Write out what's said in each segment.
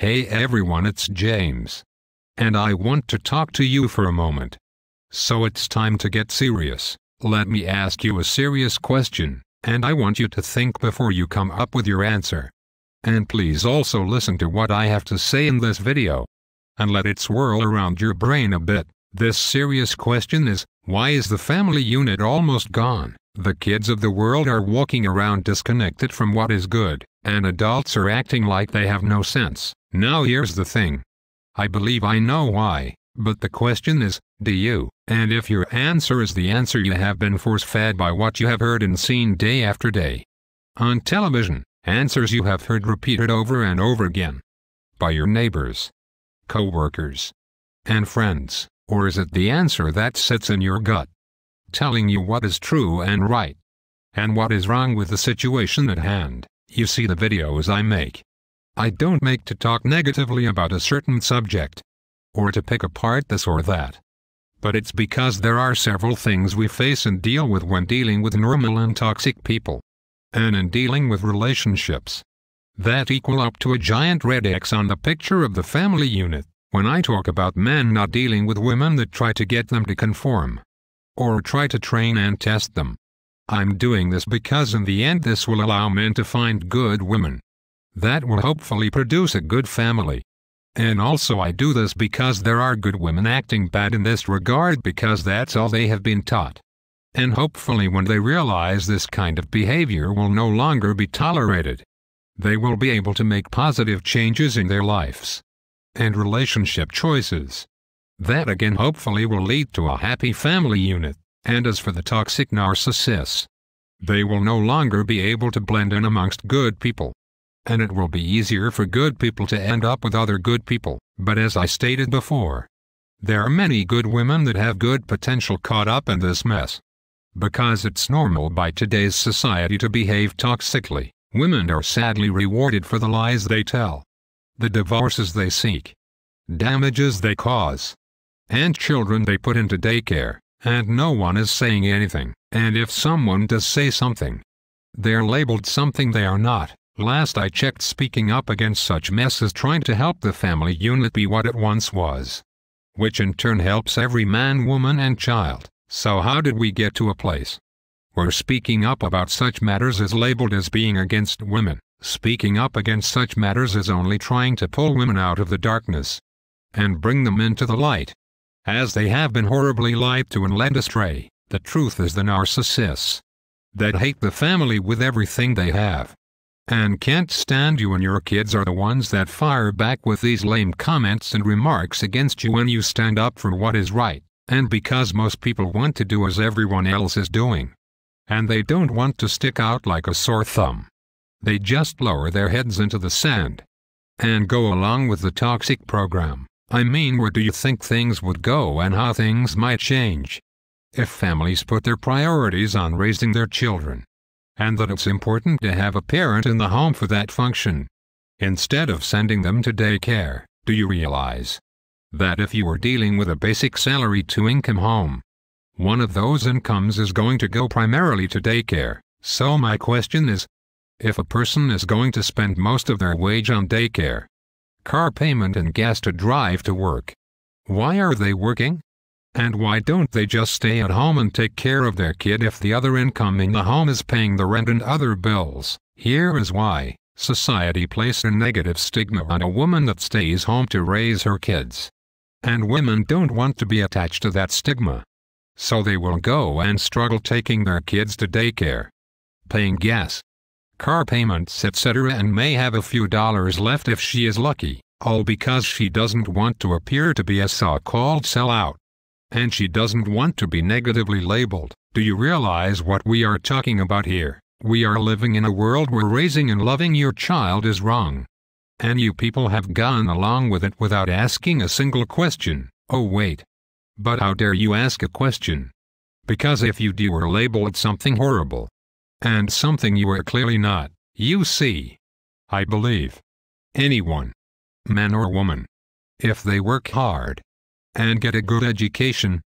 Hey everyone, it's James. And I want to talk to you for a moment. So it's time to get serious. Let me ask you a serious question, and I want you to think before you come up with your answer. And please also listen to what I have to say in this video. And let it swirl around your brain a bit. This serious question is, why is the family unit almost gone? The kids of the world are walking around disconnected from what is good, and adults are acting like they have no sense. Now here's the thing. I believe I know why, but the question is, do you? And if your answer is the answer, you have been force-fed by what you have heard and seen day after day. On television, answers you have heard repeated over and over again. By your neighbors, co-workers, and friends. Or is it the answer that sits in your gut, telling you what is true and right, and what is wrong with the situation at hand? You see, the videos I make, I don't make to talk negatively about a certain subject, or to pick apart this or that. But it's because there are several things we face and deal with when dealing with normal and toxic people, and in dealing with relationships, that equal up to a giant red X on the picture of the family unit. When I talk about men not dealing with women that try to get them to conform, or try to train and test them, I'm doing this because in the end this will allow men to find good women that will hopefully produce a good family. And also I do this because there are good women acting bad in this regard because that's all they have been taught. And hopefully when they realize this kind of behavior will no longer be tolerated, they will be able to make positive changes in their lives and relationship choices. That again hopefully will lead to a happy family unit. And as for the toxic narcissists, they will no longer be able to blend in amongst good people. And it will be easier for good people to end up with other good people. But as I stated before, there are many good women that have good potential caught up in this mess. Because it's normal by today's society to behave toxically, women are sadly rewarded for the lies they tell, the divorces they seek, damages they cause, and children they put into daycare, and no one is saying anything. And if someone does say something, they're labeled something they are not. Last I checked, speaking up against such mess is trying to help the family unit be what it once was, which in turn helps every man, woman, and child. So how did we get to a place where speaking up about such matters is labeled as being against women? Speaking up against such matters is only trying to pull women out of the darkness and bring them into the light, as they have been horribly lied to and led astray. The truth is, the narcissists that hate the family with everything they have and can't stand you and your kids are the ones that fire back with these lame comments and remarks against you when you stand up for what is right. And because most people want to do as everyone else is doing, and they don't want to stick out like a sore thumb, they just lower their heads into the sand and go along with the toxic program. I mean, where do you think things would go and how things might change if families put their priorities on raising their children, and that it's important to have a parent in the home for that function, instead of sending them to daycare? Do you realize that if you are dealing with a basic salary to income home, one of those incomes is going to go primarily to daycare? So my question is, if a person is going to spend most of their wage on daycare, car payment, and gas to drive to work, why are they working? And why don't they just stay at home and take care of their kid if the other income in the home is paying the rent and other bills? Here is why. Society places a negative stigma on a woman that stays home to raise her kids. And women don't want to be attached to that stigma. So they will go and struggle taking their kids to daycare, paying gas, car payments, etc., and may have a few dollars left if she is lucky, all because she doesn't want to appear to be a so-called sellout. And she doesn't want to be negatively labeled. Do you realize what we are talking about here? We are living in a world where raising and loving your child is wrong. And you people have gone along with it without asking a single question. Oh wait. But how dare you ask a question? Because if you do, you are labeled something horrible. And something you are clearly not. You see, I believe anyone, man or woman, if they work hard and get a good education,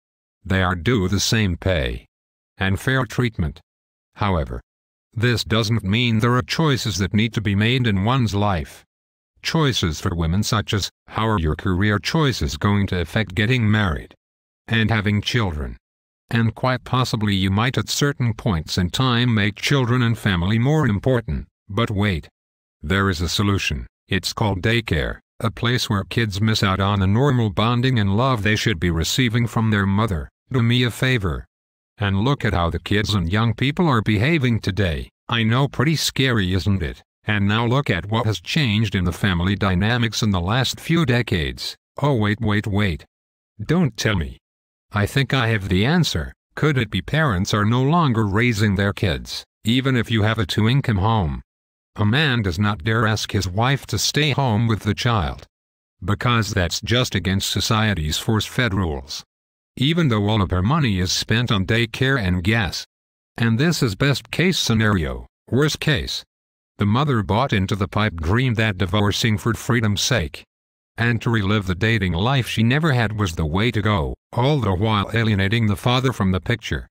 they are due the same pay and fair treatment. However, this doesn't mean there are choices that need to be made in one's life. Choices for women such as, how are your career choices going to affect getting married and having children? And quite possibly you might at certain points in time make children and family more important. But wait. There is a solution. It's called daycare, a place where kids miss out on the normal bonding and love they should be receiving from their mother. Do me a favor and look at how the kids and young people are behaving today. I know, pretty scary, isn't it? And now look at what has changed in the family dynamics in the last few decades. Oh wait. Don't tell me. I think I have the answer. Could it be parents are no longer raising their kids, even if you have a two-income home? A man does not dare ask his wife to stay home with the child, because that's just against society's force-fed rules. Even though all of her money is spent on daycare and gas. And this is best case scenario. Worst case, the mother bought into the pipe dream that divorcing for freedom's sake and to relive the dating life she never had was the way to go, all the while alienating the father from the picture,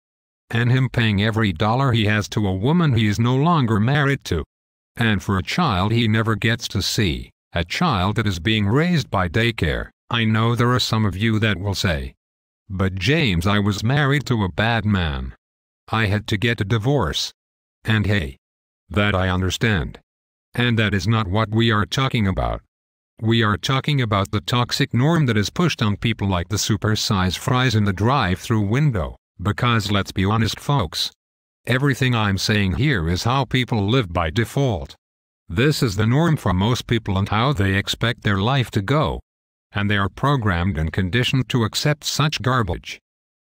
and him paying every dollar he has to a woman he is no longer married to. And for a child he never gets to see, a child that is being raised by daycare. I know there are some of you that will say, "But James, I was married to a bad man. I had to get a divorce." And hey, that I understand. And that is not what we are talking about. We are talking about the toxic norm that is pushed on people like the super-size fries in the drive-thru window. Because let's be honest folks, everything I'm saying here is how people live by default. This is the norm for most people and how they expect their life to go. And they are programmed and conditioned to accept such garbage.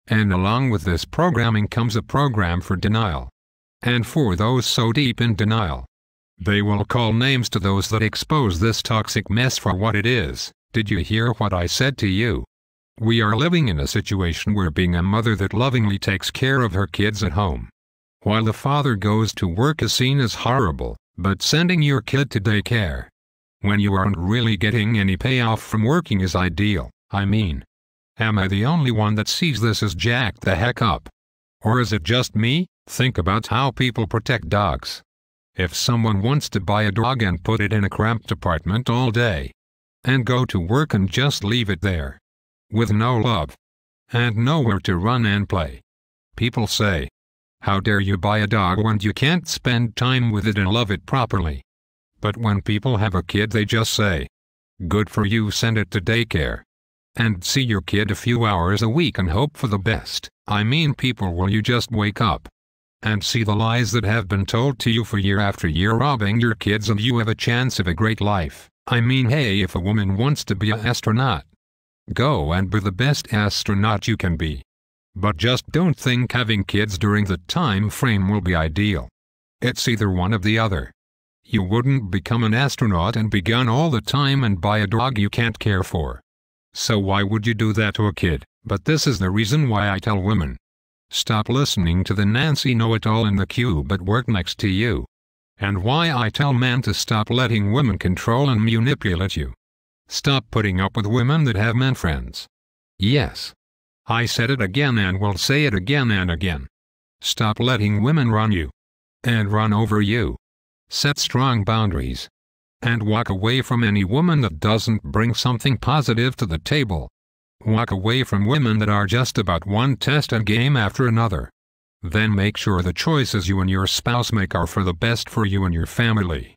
And along with this programming comes a program for denial. And for those so deep in denial, they will call names to those that expose this toxic mess for what it is. Did you hear what I said to you? We are living in a situation where being a mother that lovingly takes care of her kids at home, while the father goes to work, is seen as horrible. But sending your kid to daycare, when you aren't really getting any payoff from working, is ideal. I mean, am I the only one that sees this as jacked the heck up? Or is it just me? Think about how people protect dogs. If someone wants to buy a dog and put it in a cramped apartment all day, and go to work and just leave it there, with no love, and nowhere to run and play, people say, "How dare you buy a dog when you can't spend time with it and love it properly?" But when people have a kid, they just say, "Good for you, send it to daycare. And see your kid a few hours a week and hope for the best." I mean, people, will you just wake up and see the lies that have been told to you for year after year, robbing your kids, and you have a chance of a great life? I mean, hey, if a woman wants to be an astronaut, go and be the best astronaut you can be. But just don't think having kids during the time frame will be ideal. It's either one or the other. You wouldn't become an astronaut and be gone all the time and buy a dog you can't care for. So why would you do that to a kid? But this is the reason why I tell women, stop listening to the Nancy know-it-all in the cube at work next to you. And why I tell men to stop letting women control and manipulate you. Stop putting up with women that have men friends. Yes, I said it again and will say it again and again. Stop letting women run you and run over you. Set strong boundaries and walk away from any woman that doesn't bring something positive to the table. Walk away from women that are just about one test and game after another. Then make sure the choices you and your spouse make are for the best for you and your family.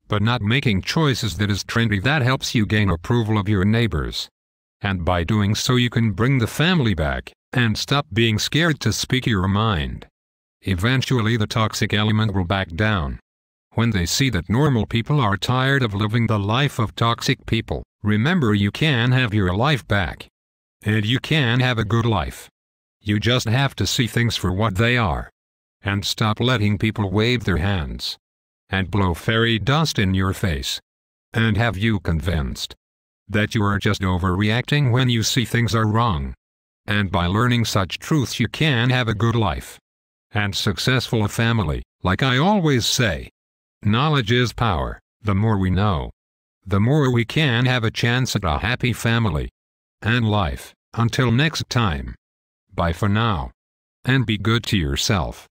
But not making choices that is trendy, that helps you gain approval of your neighbors. And by doing so you can bring the family back, and stop being scared to speak your mind. Eventually the toxic element will back down. When they see that normal people are tired of living the life of toxic people, remember, you can have your life back. And you can have a good life. You just have to see things for what they are. And stop letting people wave their hands and blow fairy dust in your face and have you convinced that you are just overreacting when you see things are wrong. And by learning such truths you can have a good life and successful family. Like I always say, knowledge is power. The more we know, the more we can have a chance at a happy family and life. Until next time, bye for now, and be good to yourself.